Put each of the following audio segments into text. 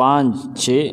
5, 6,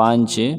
5, 6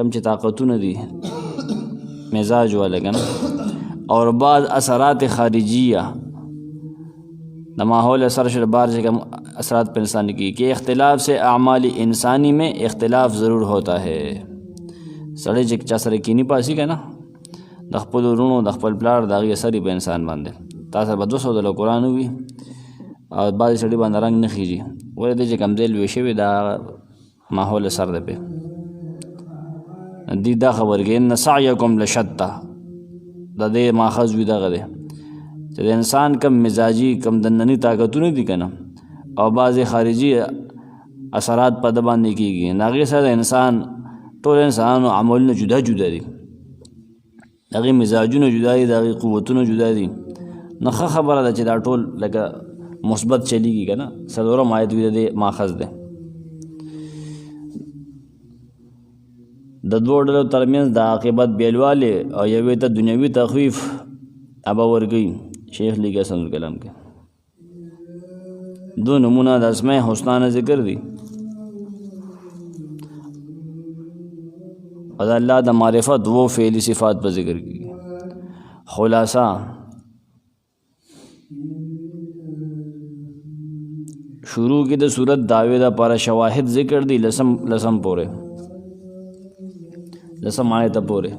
کم چې طاقتونه دي مزاج والا کنه، اور بعض اثرات خارجیہ د ماحول اثر شر بار سے کم اثرات پر انسان کی کہ اختلاف سے اعمال انسانی میں اختلاف ضرور ہوتا ہے. سړی چې چا سره کینی پاسي که نه د خپل ورونو د خپل پلار د هغې اثر په انسان باندې تا سره به 200 ځله قرآن ووي او بعضې سړي باندې رنګ نه خیږي ولې دی چې کوم ځای لوی شوي دا ماحول اثر دی پې دی دا خبر کې ان سعیکم لشتا د دې ماخذ وي دغه دی چې د انسان کم مزاجي کم دنني طاقتونه دي که نه او بعضې خارجي اثرات په ده باندې کېږي نو هغې سره د انسان ټول انسانانو عملونه جدا جدا دي، د هغې مزاجونه جدا دي، د هغې قوتونه جدا دي. نو ښه خبره ده چې دا ټول لکه مثبت چلیږي که نه. 4 آیت وي د دې ماخذ دی. د دوو ډلو ترمنځ د عاقبت بیلوالی او یوې ته دنیوي تخویف ابه ورکوي. شیخ لیکي احسن الکلام کې 2 نمونه د اسماء حسنا نه ذکر دي او د الله د معرفت 2 فعلی صفات په ذکر کی. خلاصہ شروع کی د صورت دعوی دا پارا شواهد ذکر دی لسم پورے لسم آیت پورے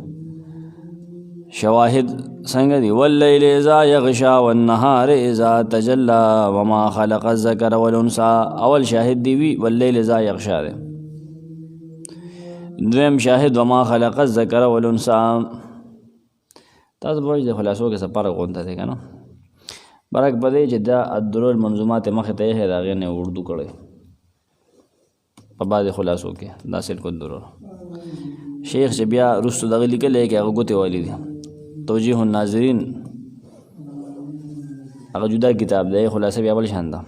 شواهد څنګه دی واللیل اذا یغشا والنهار اذا تجلى وما خلق الذکر والانثى. اول شاهد دی وی واللیل اذا یغشا دی، دویم شاهد وما خلق الذکر والانثى. تاسو به د خلاصو کې څه فرق غونډه دی که نه برک په دی چې دا الدرر المنظومات مخې ته یې د هغې نه اردو کړی په بعضې خلاصو کې دا سلک الدرر. شیخ چې بیا وروستو دغه لیکلی کې هغه ګوتې والی دي توجیه الناظرین هغه جدا کتاب دی، خلاصه بیا بل شان ده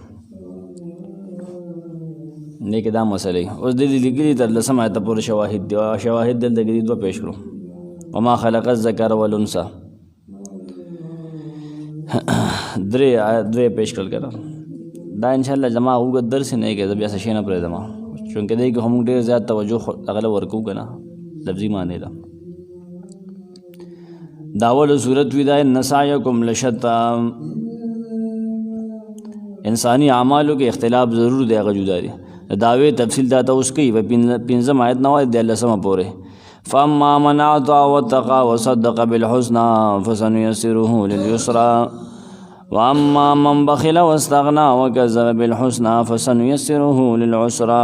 دی کې دا مسئلې اوس د دې لیکلي تر 10 آیته پورې شواهد دي او شواهد دلته کې 2 پیش کړو وما خلق الذکر والانثى 3 پیش کړل کړه. دا انشاءالله زما اوږد درس نه کې زه بیا څه شی نه پرېږدم چونکې دی کې هم ډېر زیات توجه هغه ورکوو که نه لفظي معنی ده. دا اول صورت وی دا ان سعیکم لشتا انسانی اعمالو کې اختلاف ضرور دی هغه جدا دی. دعوی تفصیل دا ته اوس کوي په 15 آیت نه وایي د 10 پورې فاما من اعطى واتقى وصدق بالحسنى فسنيسره لليسرى واما من بخل واستغنى وكذب بالحسنى فسنيسره للعسرى.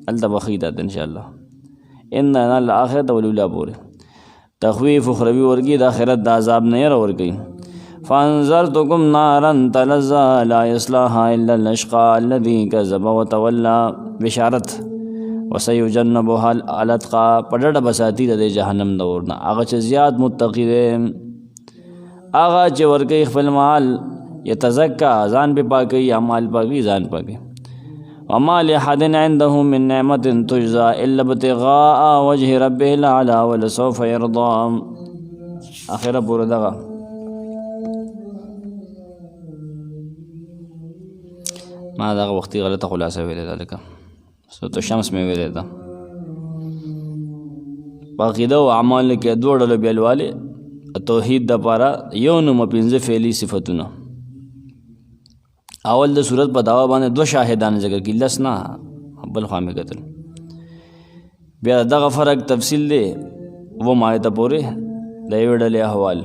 التبخیدات ان شاء الله ان الاخرة والاولى پورې تخویف اخروی ورکی د آخرت د عذاب نه یې ورکی. فانذرتکم نارا تلظى لا يصلاها الا الاشقى الذي كذب وتولى. بشارت وسيجنبها الاتقى په ډډه بساتی د جهنم د اور نه هغه چې زیات متقی دی هغه چې ورکی خپل مال یتزکا ځان به پاکي یا مال پاکي ځان پاکي. وما لأحد عنده من نعمة تجزى إلا ابتغاء وجه ربه الأعلى ولسوف يرضى. آخره پورې دغه ما دغه وختي غلطه خلاصه ویلې ده لکه سورة الشمس مې ویلې ده. په عقیده او اعمالو کې 2 ډلو بیلوالی توحید دپاره یو نومه 5 فعلي صفتونه. اول د صورت په دعوا باندې 2 شاهدان ذکر کړي 10 نه بل خوا مې کتل. بیا دغه فرق تفصیل دی و آیت پورې د یوې ډلې احوال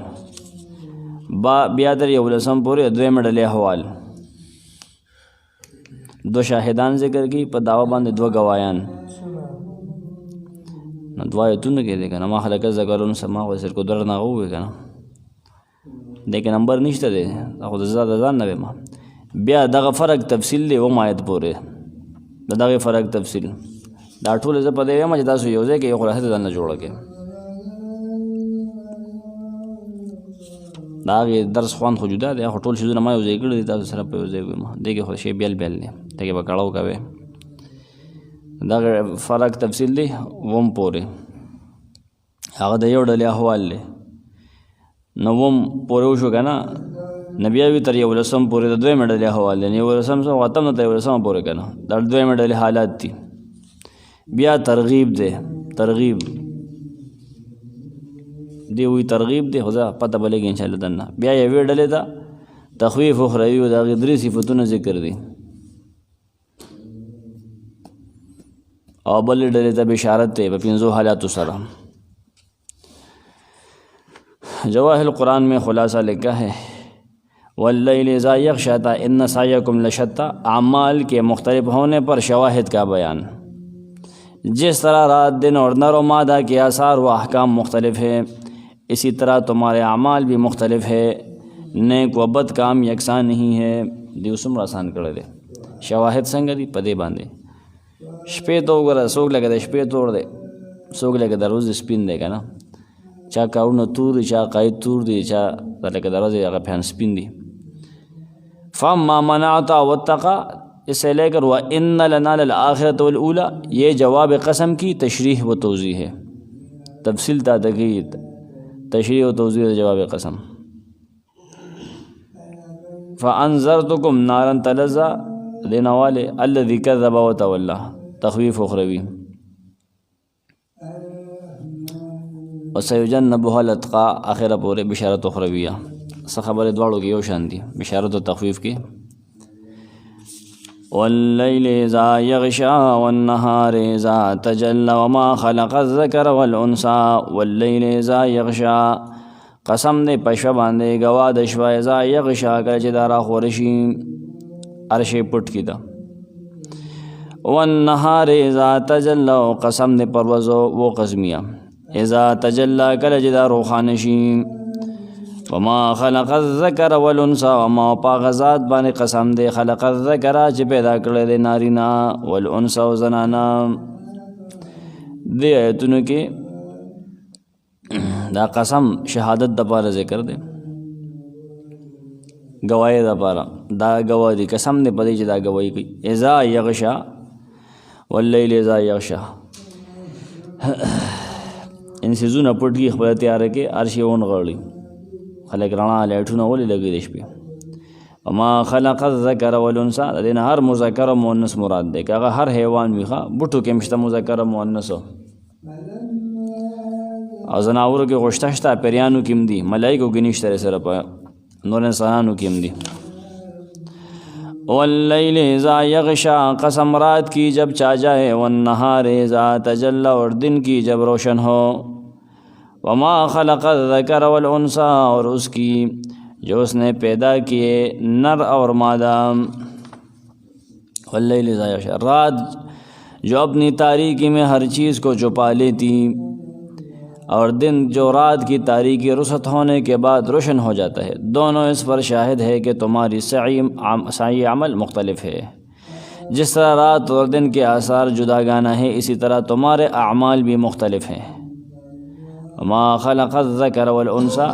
بیا تر 11 پورې 2 ډلې احوال 2 شاهدان ذکر کړي په دعوا باندې 2 گواهان نو 2 آیتونه کې دی که نه ما خلق الذکر والانثى ما خو سر کو در نه ووی که نه دی کې نمبر نشته دی خو د ځان نه ویم. بیا دغه فرق تفصیل دی و آیت پورې د دغه فرق تفصیل دا ټول زه په دې وایم چې تاسو یو ځای کې یو خلاصه ځان نه جوړه کړئ. دا هغې درس خوند خو جدا دی خو ټول شیزونه ما یو ځای کړي دي تاسو سره په یو ځای ویم دې کې خو شی بیل بیل دی دې کې به کړاو کوئ. دغه فرق تفصیل دی وم پورې هغه د یو ډلې احوال دی. نو وم پورې وشو که نه نو بیا وي تر 11 پورې د 2 ډلې احوال دی. 11 څخه ختم نه تر 11 پورې که نه دا 2 ډلې حالات دي. بیا ترغیب دی ترغیب دی وی ترغیب دی خدا پته بلګي ان شاء الله دنه بیا یې وی ډلې ته تخویف اخروی او د غدری صفاتونه ذکر دي او بل ډلې ته بشارت ته په پنځو حالاتو سره. جواهر القرآن میں خلاصہ لکھا ہے واللیل اذا یغشا ان سعیکم لشتی، اعمال کے مختلف ہونے پر شواہد کا بیان. جس طرح رات دن اور نر و مادہ کے آثار و احکام مختلف ہیں اسی طرح تمہارے اعمال بھی مختلف ہے، نیک و بد کام یکساں نہیں ہے. دیو څومره آسان کړی دی. شواهد څنګه دي؟ په دې باندې شپې ته وګوره، څوک لکه د شپې تور دی، څوک لکه د ورځې سپین دی که نه، چا کارونه تور دي، چا قاید تور دي، چا لکه د ورځې هغه فیان سپین دي. فاما من اعطى واتقى اس سے لے کر وَإِنَّ لَنَا لَلْآخِرَةَ وَالْأُولَى، یہ جواب قسم کی تشریح و توضیح ہے، تفصیل تا تقید تشریح و توضیح جواب قسم. فَأَنذَرْتُكُمْ نَارًا تَلَظَّى دینا والے الذی کذب وتولی، تخویف اخروی. وَسَيُجَنَّبُهَا الْأَتْقَى آخرہ پورے بشارت اخرویہ. څه خبرې دواړو کې یو شان دي، بشارت او تخویف کې. واللیل اذا یغشا والنهار اذا تجلی وما خلق الذکر والانثى. واللیل اذا یغشا، قسم دې په شپه باندې ګوا د شپه، اذا یغشا کله چې دا راخوره شي عرش یې پټ کړي ده. والنهار اذا تجلی، قسم دې پر ورځو وہ قسمیه اذا تجلی کله چې دا روښانه شي. وما خلق الذکر والانثى، وما پا غزات باندې قسم دی خلق الذکر چې پیدا کړی دی نارینا، والانثى او زنانا. دې آیتونو کې دا قسم شهادت دپاره ذکر دی، گواهی دپاره، دا گواه دی قسم دی په دې چې دا گواهی کوي. اذا یغشا واللیل اذا یغشا، ان سیزونه پټ کې خپله تیاره کې عرش یې ونغاړي، خلق رڼا لایټونه ولې لګوي د شپې. وما خلق الذکر والانثى، د دې نه هر مذکر او مؤنث مراد دی، که هغه هر حیوان وي، ښه بوټو کې هم شته مذکر او مؤنث، او زناورو کې غوښته شته، پیریانو کې هم دي، ملایکو کې نشته سره، په نور انسانانو کې هم دي. واللیل اذا یغشا، قسم رات کی جب چا جائے، والنہار اذا تجلی، اور دن کی جب روشن ہو. وما خلق الذکر والانثى، اور اس کی جو اس نے پیدا کیے نر اور مادہ. واللیل اذا یغشا، رات جو اپنی تاریکی میں ہر چیز کو چھپا لیتی، اور دن جو رات کی تاریکی رخصت ہونے کے بعد روشن ہو جاتا ہے. دونوں اس پر شاہد ہے کہ تمہاری سعی عمل مختلف ہے. جس طرح رات اور دن کے آثار جداگانہ ہیں اسی طرح تمہارے اعمال بھی مختلف ہیں. وما خلق الذکر والانثى،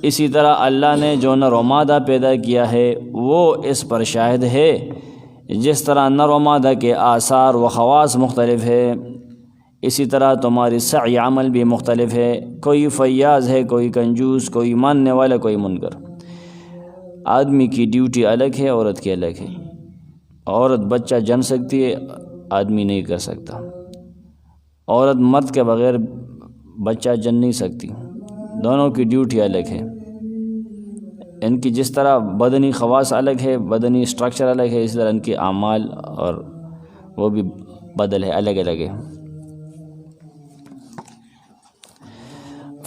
اسی طرح اللہ نے جو نر و مادہ پیدا کیا ہے وہ اس پر شاہد ہے. جس طرح نر و مادہ کے آثار و خواص مختلف ہے اسی طرح تمہاری سعی عمل بھی مختلف ہے. کوئی فیاض ہے، کوئی کنجوس، کوئی ماننے والا، کوئی منکر. آدمی کی ڈیوٹی الگ ہے، عورت کی الگ ہے. عورت بچہ جن سکتی ہے، آدمی نہیں کر سکتا. عورت مرد کے بغیر بچہ جن نہیں سکتی. دونوں کی ڈیوٹی الگ ہے. ان کی جس طرح بدنی خواص الگ ہے، بدنی اسٹرکچر الگ ہے، اسی طرح ان کے اعمال اور وہ بھی بدل ہے، الگ الگ ہے.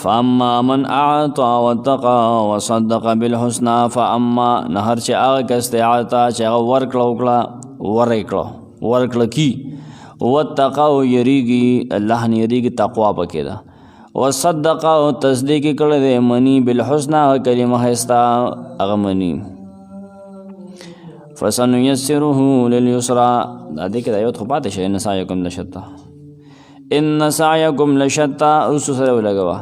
فَأَمَّا مَنْ أَعْطَى وَاتَّقَى وَصَدَّقَ بِالْحُسْنَى. فَأَمَّا نهر چې هغه کس دی اعطا چې هغه ورکړه کی، واتقى او یریږي الله نه یریږي، تقوا پکې ده. وصدق او تصدیق کړی دی منی بالحسنى کلمه ښایسته هغه منی. فسنيسره لليسرى، دا دې کې دا یو خو پاتې شي، ان سعیکم لشتى، ان سعیکم لشتى اوس سره ولګوه.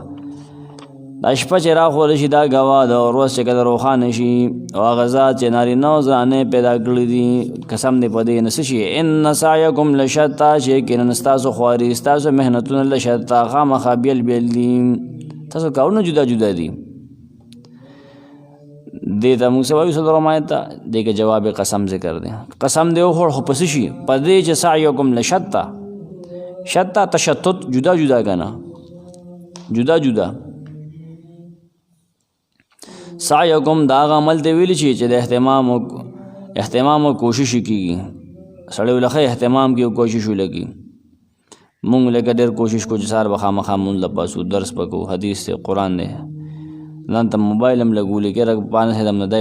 دا شپه چې راخوره شي دا ګواه ده، او ورځ چې کله روښانه شي، او هغه ذات چې نارینه او زنانې پیدا کړي دي، قسم دې په دې نه څه شي، ان سعیکم لشتى، چې یقینا ستاسو خواري، ستاسو محنتونه لشتى خامخا بیل بیل دي، تاسو کارونه جدا جدا دي. دې ته موږ څه وایو څلورم آیت ته؟ دې کې جواب قسم ذکر دی. قسم دې وخوړ خو په څه شي؟ په دې چې سعیکم لشتى، شتى تشتت، جدا جدا که نه، جدا جدا. سعیکم دا هغه عمل ته ویل شي چې د اهتمام او کوشش کیږي. سړی ولخه اهتمام کې او کوشش ولګي. مونږ لکه ډېر کوشش کو چې سار به خامخا مونږ لپاسو درس پکو حدیث سے قرآن دی ځان ته موبایل هم لګولې کې رګ پانه سه دم نه دی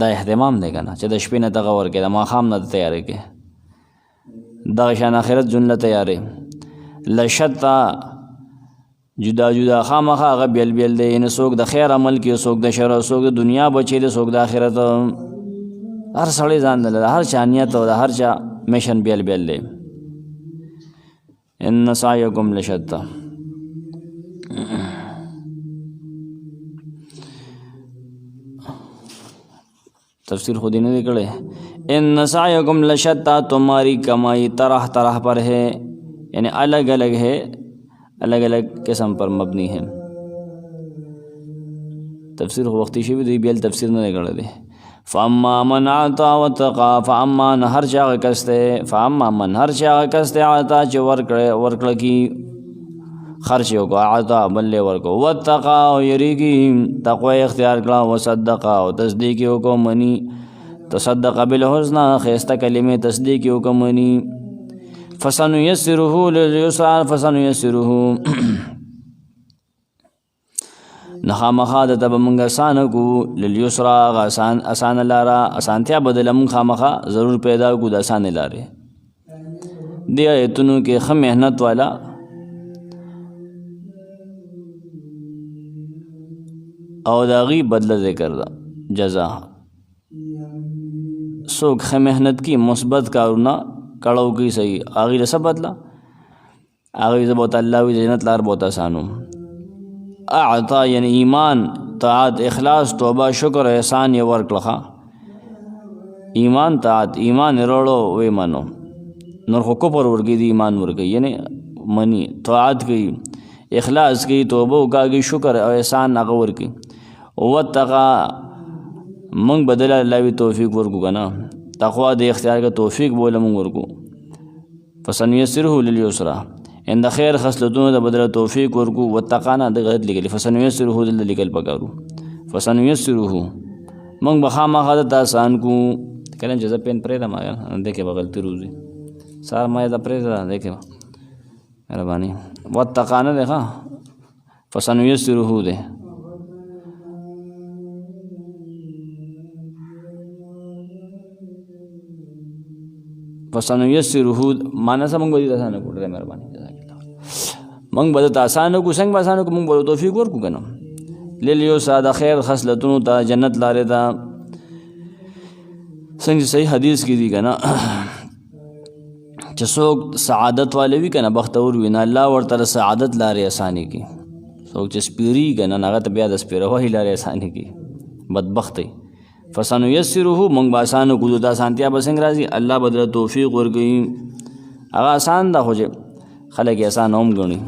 دا اهتمام دی کنه چې د شپې نه دغه ورکې د ماښام نه تیارې کې دغه شان آخرت جون له تیارې لشتا جدا جدا خامخا هغه بیل بیل دی. یعنې څوک د خیر عمل کوي څوک د شر څوک د دنیا بچی دی څوک د آخرت. هر سړی ځان له هر چا نیت او د هر چا میشن بیل بیل دی. ان سعیکم لشتا تفسیر خود ہی نہیں نکلے. ان سعیکم لشتا تمہاری کمائی طرح طرح پر ہے یعنی الگ الگ ہے الگ الگ قسم پر مبنی ہے. تفسیر وقتی شوی دی بیل تفسیر نه نکړه دی. فاما من اعطى واتقى فاما هر چا کسته فاما من هر چا کسته عطا چې ورکړه کی خرچ یو کو عطا بل ورکو واتقى او یریږي تقوا اختیار کړه وصدق او تصدیق یو کو منی تصدق بالحسنى خیسته کلمه تصدیق یو کو منی فسنيسره لليسر فسنيسره نخامخا د تب منګ آسان کو للیسرا آسان لارا آسانتیا بدل من خامخا ضرور پیدا کو د آسان لارې دی ایتونو کې خم محنت والا او داغي بدل ذکر دا جزا سوک خم محنت کی مثبت کارونه کړو کی صحیح اغه رسب بدلا اغه زبوت الله وی جنت لار بہت آسانو. اعطا یعنی ایمان طاعت اخلاص توبہ شکر احسان یہ ورکلخا ایمان طاعت ایمان روڑو وی منو نور خو کفر ورگی دی ایمان ورگی یعنی منی طاعت کی اخلاص کی توبہ کاگی شکر احسان اغور کی واتقا منگ بدل اللہ وی توفیق ورگو کنا تقوی دے اختیار کا توفیق بولا منگ ورگو فسنیسرہ للیسرا ان د خیر خصلتونو د بدل توفیق ورکو واتقانا د غلط لګلی فسنیسره دل لیکل پکارو فسنیسره موږ بخامخا د آسان کو کله چې ز پین پرې ما دیکھے بغلطی روزي سار ما د پرې دیکھے مهرباني واتقانا ده فسنیسره ده فسنیسره معنا سم موږ دې آسان کو ډېر مهرباني منگ بدت آسانو کو سنگ باسانو کو منگ بدو توفیق ورکو کنم لیلیو ساده خیر خصلتونو تا جنت لاره تا سنگ صحیح حدیث کی دی کنا چسوک سعادت والے وی کنا بختور وی نا اللہ ورطر سعادت لاره آسانی کی سوک چس پیری کنا ناغت بیاد اس پیرا وحی لاره آسانی کی بدبختی فسانو یسرہو منگ باسانو کو دو تا سانتیا بسنگ رازی اللہ بدل توفیق ورگئی اگا آسان دا خوجے خلق آسان اوم گنی.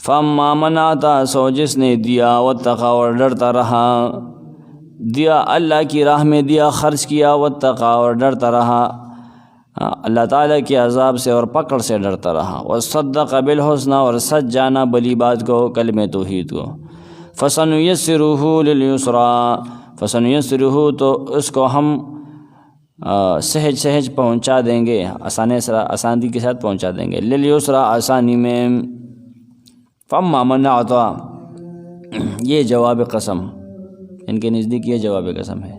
فاما من آتا سو جس نے دیا واتقا اور ڈرتا رہا دیا اللہ کی راہ میں دیا خرچ کیا واتقا اور ڈرتا رہا اللہ تعالیٰ کے عذاب سے اور پکڑ سے ڈرتا رہا وصدق بالحسنى اور سچ جانا بلی بات کو کلمہ توحید کو فسنیسرہ للیسرا فسنیسرہ تو اس کو ہم سہج سہج پہنچا دیں گے آسانی کے ساتھ پہنچا دیں گے للیسرا آسانی میں. فاما من اعطا یہ جواب قسم ان کے نزدیک یہ جواب قسم ہے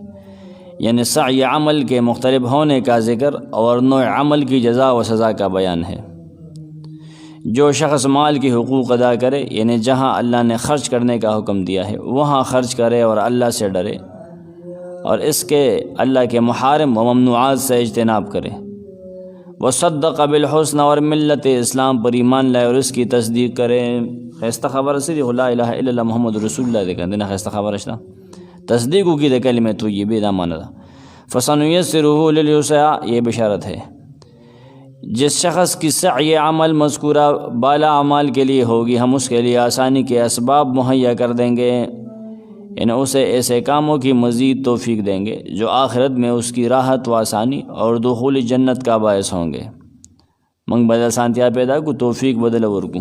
یعنی سعی عمل کے مختلف ہونے کا ذکر اور نوع عمل کی جزا و سزا کا بیان ہے. جو شخص مال کی حقوق ادا کرے یعنی جہاں اللہ نے خرچ کرنے کا حکم دیا ہے وہاں خرچ کرے اور اللہ سے ڈرے اور اس کے اللہ کے محارم و ممنوعات سے اجتناب کرے وصدق بالحسنى اور ملت اسلام پر ایمان لائے اور اس کی تصدیق کرے. خیستہ خبر صرف لا الہ الا اللہ محمد رسول اللہ دیکھا دینا خیستہ خبر اشتا تصدیق کی دے کلمہ طیبہ دا مانا دا. فسنیسرہ للیسرا یہ بشارت ہے جس شخص کی سعی عمل مذکورہ بالا اعمال کے لیے ہوگی ہم اس کے لیے آسانی کے اسباب مہیا کر دیں گے یعنی اسے ایسے کاموں کی مزید توفیق دیں گے جو آخرت میں اس کی راحت و آسانی اور دخول جنت کا باعث ہوں گے. منگ بدل سانتیا پیدا کو توفیق بدل ورکو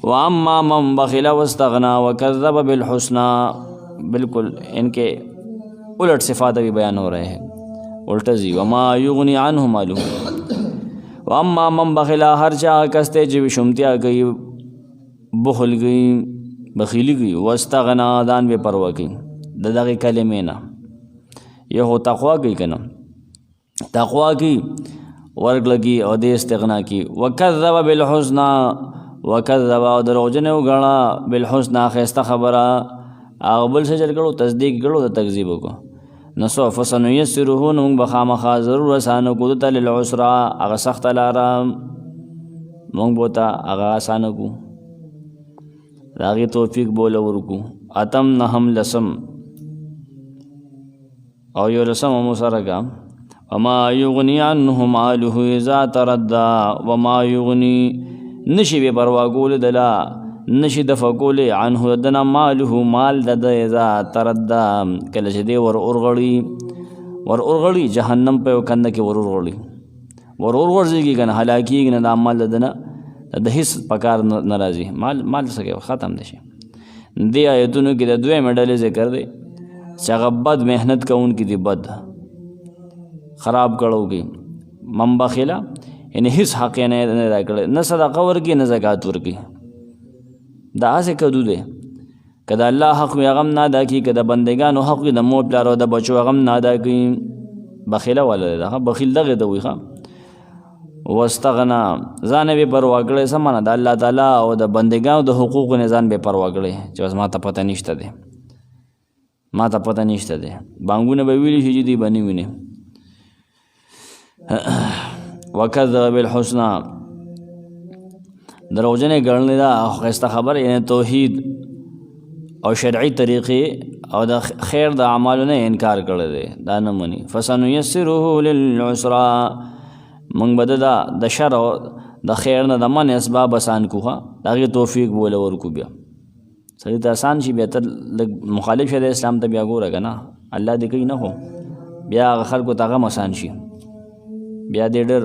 واما من بخل واستغنا وكذب بالحسنى، بالکل ان کے الٹ صفات بھی بیان ہو رہے ہیں، الٹا زی وما یغنی عنہ مالہ. واما من بخلا، ہر چا کستے جو شمتیا گئی، بخل گئی، بخیلی گئی، واستغنا دان بے پروا گئی دغه کلمې نه. یہ ہو تقوا کی کنا، تقوا کی ورگ لگی او دے استغنا کی. وکذب بالحسنى، وکذب او دروغجن وګڼه، بالحسنى خیسته خبره، هغه بل څه چل کړو تصدیق کړو د تکذیب کو. نسو فسنیسره، نو موږ بخامخا ضرور اسانه کو دته للعسرا، هغه سخت لاره موږ بوته هغه اسانه کو، هغې توفیق بوله ورکو. اتم نهم لسم او یو لسم مسرکا. وما یغنی عنه ماله اذا تردى، وما یغنی نشی بے پروا کول دلا، نشی دفع کول عنه دنا ماله مال دد اذا تردى، کله چې دی ور اورغړی جهنم په کنده کې ور اورغړی کنه هلاکیږي نه، د مال ددنه د هیڅ پکار ناراضي، مال سکه ختم دشي. دی آیتونو کې د دوی مډل ذکر دی چې هغه بد محنت کوونکي دي، بد خراب کړو کی. من بخیلا یعنی هیڅ حق نه راکړي، نه صدقه ورکي نه زکات ورکي، دا هسې کدو دی. که د الله حق وي هغه هم نه ادا کړي، که د بندګانو حق وي د مور پلار او د بچو هغه هم نه ادا کړي. بخیله والا دی، بخیل دغه ته وایي. واستغنا ځان بې پروا کړی، څه معنا د الله تعالی او د بندګانو د حقوقو نه ځان بې پروا کړی چې بس ما ته پته نشته دی، ما ته پته نشته دی. بانګونه به ویلي شي چې دوی به نه ویني. وکذب بالحسنى، دروغجنې ګڼلې ده ښایسته خبره، یعنی توحید او شرعي طریقې او د خیر د اعمالو نه انکار کړی دی، دا نه مني. فسنیسره للعسرا، منگ بده د شر او د خیر نه د من اسباب آسان کوه، د هغې توفیق بوله ورکو. بیا سړي ته آسان شي، بیا ته لږ مخالف شه د اسلام ته، بیا ګوره که نه الله دې کوي نه، خو بیا هغه خلکو ته هغه آسان شي، بیا دې ډېر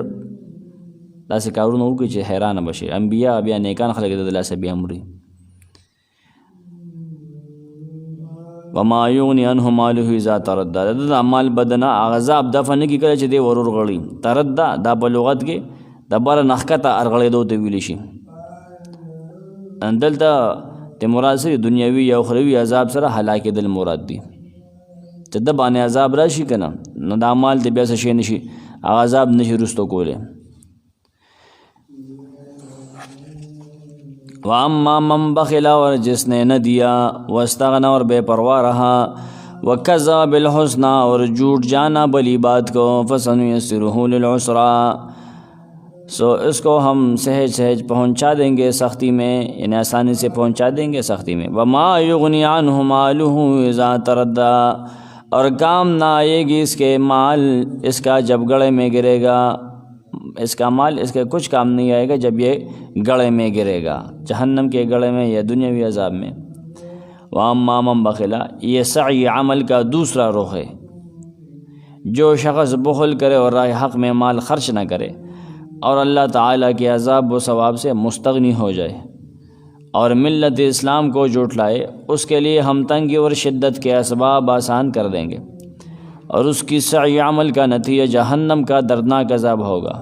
داسې کارونه وکړي چې حیرانه به شي. انبیا بیا نیکان خلک د لاسه بیا مري. وما یغنی عنه ماله اذا تردى، د اعمال بدنه عذاب دفع نه کی کله چې دی ورور غړي. تردى دا په لغت کې د بار نخکته ارغړېدو ته ویلی شي. دلته د مراد سره دنیوي یا اخروي عذاب سره هلاکېدل مراد دي. چې د باندې عذاب راشي که نه، نو د اعمال د بیا څه شی نشي، هغه عذاب نشي رستو کولی. واما من بخل، اور جس نے نہ دیا، واستغنا اور بے پروا رہا، وکذب بالحسنى اور جھوٹ جانا بلی بات کو، فسنیسرہ للعسرا، سو اس کو ہم سہج سہج پہنچا دیں گے سختی میں، یعنی آسانی سے پہنچا دیں گے سختی میں. وما یغنی عنہ مالہ اذا تردى، اور کام نہ آئے گی اس کے مال اس کا جب گڑے میں گرے گا، اس کا مال اس کا کچھ کام نہیں آئے گا جب یہ گڑے میں گرے گا، جہنم کے گڑے میں یا دنیاوی عذاب میں. واما من بخل، یہ سعی عمل کا دوسرا رخ ہے. جو شخص بخل کرے اور راہ حق میں مال خرچ نہ کرے اور اللہ تعالیٰ کے عذاب و ثواب سے مستغنی ہو جائے اور ملت اسلام کو جھٹلائے، اس کے لیے ہم تنگی اور شدت کے اسباب آسان کر دیں گے، اور اس کی سعی عمل کا نتیجہ جہنم کا دردناک عذاب ہوگا.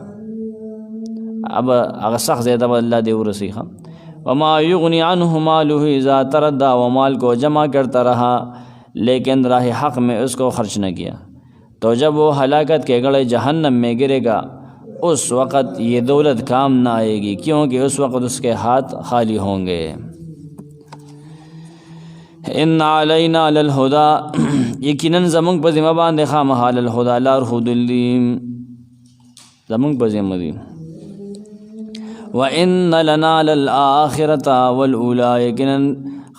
اب اگر سخت زیادہ اللہ دے ورسیخا. وما یغنی عنہ مالہ اذا تردى، و مال کو جمع کرتا رہا لیکن راہ حق میں اس کو خرچ نہ کیا، تو جب وہ ہلاکت کے گڑے جہنم میں گرے گا اس وقت یہ دولت کام نہ آئے گی، کیونکہ اس وقت اس کے ہاتھ خالی ہوں گے. ان علینا للہدی، یقیناً زمونږ په ذمہ باندې خامخا للهدی لار ښودل زمونږ په ذمہ دي. وان لنا للآخرة والأولى، یقیناً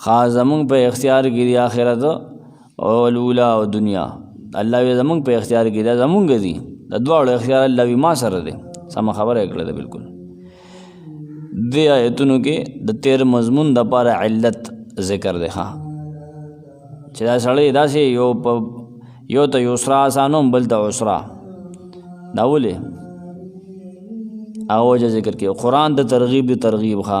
خاص زمونږ په اختیار کې دی آخرت او الاولی او دنیا. الله وی زمونږ په اختیار کې دی، زمونږ دي د دواړو اختیار الله وی ما سره دی. سم خبره کړې ده بالکل. دې آیتونو کې د تیر مضمون د لپاره علت ذکر دی ښه، چې دا سړی داسې یو ته یسرا آسانو بل ته عسرا، دا ولې هغه وجه ذکر کې. قرآن د ترغیب ښه،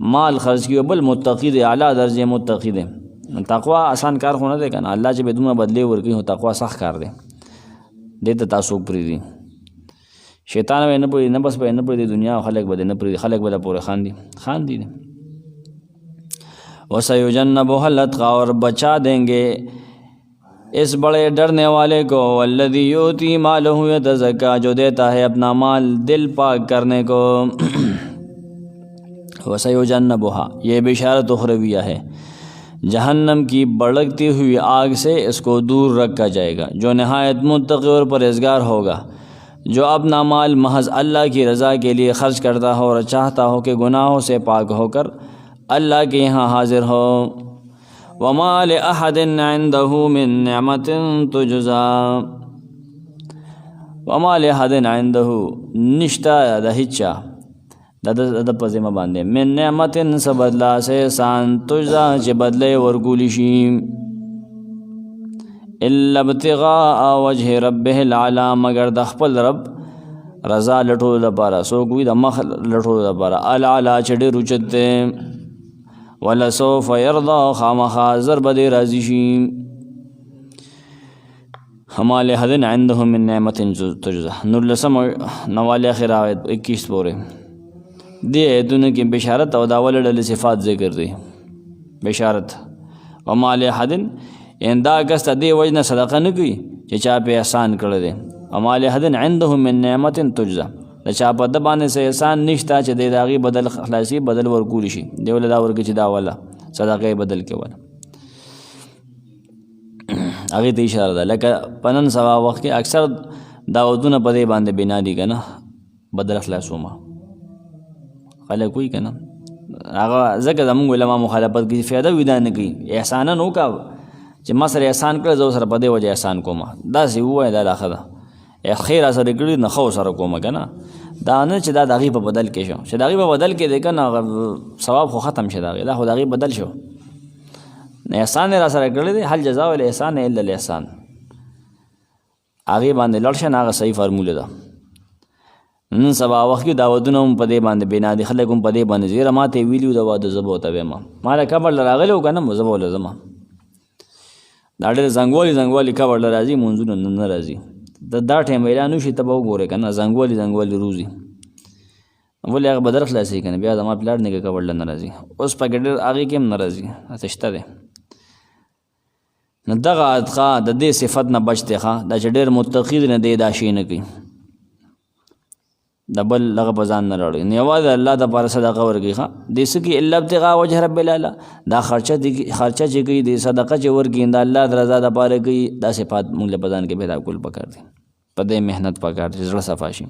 مال خرج کیو بل متقی دی اعلی درجه متقی دی تقوا آسان کار خو نه دی کنه الله چې بدونه بدلی ورکی هو تقوا سخت کار دی دې ته تاسو پری دی شیطان به نه پری نه بس به نه پری دنیا خلق به نه پری خلق به پورے خان دی وسيجنبها الاتقى اور بچا دیں گے اس بڑے ڈرنے والے کو والذی یؤتی مالہ یتزکا جو دیتا ہے اپنا مال دل پاک کرنے کو وسيجنبها یہ بشارت اخرویہ ہے جہنم کی بڑکتی ہوئی آگ سے اس کو دور رکھا جائے گا جو نہایت متقی اور پرہیزگار ہوگا جو اپنا مال محض اللہ کی رضا کے لیے خرچ کرتا ہو اور چاہتا ہو کہ گناہوں سے پاک ہو کر اللہ کے یہاں حاضر ہو وما لأحد عنده من نعمة تجزا وما لأحد عنده نشتا دا ہچا دا پزیمہ باندے من نعمت سبدلا سے سان تجزا چی بدلے ورگولی شیم الا ابتغاء وجه ربه العلا مگر د خپل رب رضا لټو لپاره سو کوئی د مخ لټو لپاره العلا چډې رچته ولا سوف يرضى خامخا ضرب دې راضي شي حمال حدن عندهم من نعمت تجزا نور لسم نوال اخر آیت 21 پورے دی ایتونه کې بشارت او داول ډلې صفات ذکر دي بشارت ومال حدن اندا کس ته دی وجنه صدقه نه کوي چې چا په احسان کړی دی ومال حدن عندهم من نعمت تجزا د چا په د باندې سه احسان نشته چې د داغي بدل خلاصي بدل ورکول شي دی ول دا ورکه چې دا ولا صدقه بدل کې ولا هغه ته اشاره ده لکه پنن سوا وخت کې اکثر داودونه په دې باندې بنا دي کنه بدل خلاصوما خلک کوئی کنه هغه زکه زموږ علماء مخالفت کې فایده ودا نه کوي احسان نه وکا چې ما سره احسان کړ زو سره په دې وجه احسان کوم دا سی وای دا لاخه خیر سره کړی نه خو سره کوم کنه دا نه چې دا دغه په بدل کې شو چې دغه په بدل کې دی کنه ثواب خو ختم شه دا خو دغه بدل شو احسان را سره کړی دی هل جزاء الاحسان الا الاحسان هغه باندې لړشن هغه صحیح فارموله ده نن سبا وخت کې داودونه په دې باندې بنا دي خلک هم په دې باندې زیره ماته ویلیو دا واده زبو ته ما مال کبر راغلو کنه زبو لزما دا ډېر زنګوالي کبر راځي مونږ نه راځي دا ټیم اعلان شي ته به وګورې کنه زنګوالي روزي ولې هغه بدل خلاصي کنه بیا زما پلاټ نه کې کبر نه راځي اوس په ګډر هغه کې هم نه راځي تشته ده نه دغه ادخا د دې صفت نه بچته ښه دا چې ډېر متقی نه دی دا شي نه کوي دبل لغه بزان نه راړي نیواز الله د پر صدقه ورګي ښه دیس کې الا ابتغاء وجه رب الاعلى دا خرچه چې کوي د صدقه چې ورګي د الله د رضا د پاره کوي دا صفات موږ له بدن کې پیدا کول پکار دي په دې مهنت پکار دي زړه صفا شي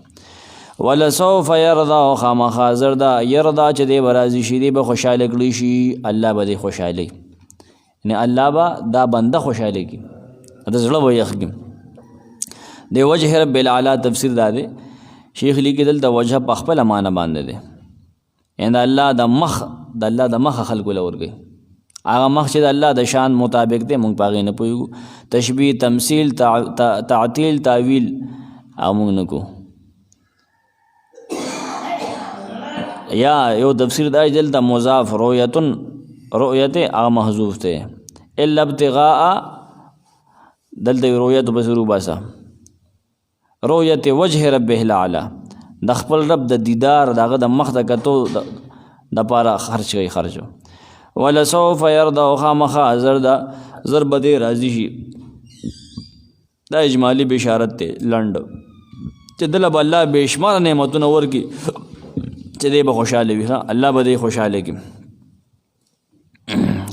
ولا سوف يرضى خامخ زردا يرضى چې دی برازي شي دی به خوشاله کړي شي الله به خوشاله یعنی الله به دا بنده خوشاله کی دا زړه وي یخګم دی وجه رب الاعلى تفسیر دا دی شیخ لیکي دلته وجه په خپل معنا باندې دی ان الله د مخ خلق لورګي هغه مخ چې د الله د شان مطابق دی مونږ پاغې نه پويګو تشبیه تمثيل تعطیل تعویل او مونږ نه کو یا یو تفسیر دا دلته مضاف رؤیت هغه محذوف ته الا ابتغاء دلته رؤیت بسرو باسا رؤیت وجه ربه الاعلى د خپل رب د دیدار دغه د مخ د کتو د پاره خرچو ولا سوف يرضى خامخ زردا ضرب دې راضي شي دا اجمالی بشارت ته لند چې دل الله بشمار نعمتونه ورکی چې دې به خوشاله وي الله به دې خوشاله کی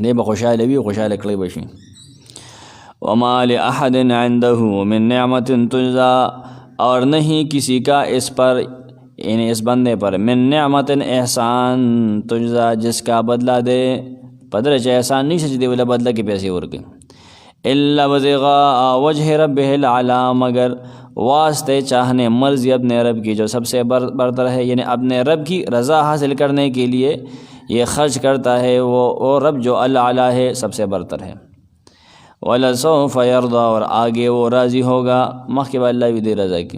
دې به خوشاله وي خوشاله کړی بشي وما لأحد عنده من نعمت تجزا اور نہیں کسی کا اس پر یعنی اس بندے پر من نعمت احسان تجزا جس کا بدلہ دے پدر چاہے احسان نہیں سچ دے ولا بدلہ کے پیسے ورگے الا ابتغاء وجہ ربہ الاعلی مگر واسطے چاہنے مرضی اپنے رب کی جو سب سے برتر ہے یعنی اپنے رب کی رضا حاصل کرنے کے لیے یہ خرچ کرتا ہے وہ رب جو الاعلی ہے سب سے برتر ہے وَلَسَوْفَ يَرْضَى اور آگے وہ راضی ہوگا مخ کے بعد اللہ بھی دے رضا کی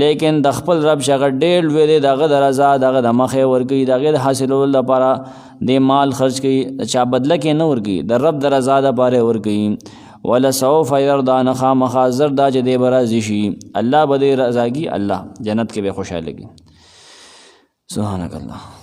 لیکن د خپل رب چې هغه ډېر لوی دی د هغه د رضا د هغه د مخې ورکوي د هغې د حاصلولو لپاره د مال خرج کوي د چا بدله کې نه ورکوي د رب د رضا دپاره یې ورکوي ولسوف یرضا نه خامخا زر دا چې دی به راضي شي الله به دی رضاګي الله جنت کې به خوشحاله کي سبحانک الله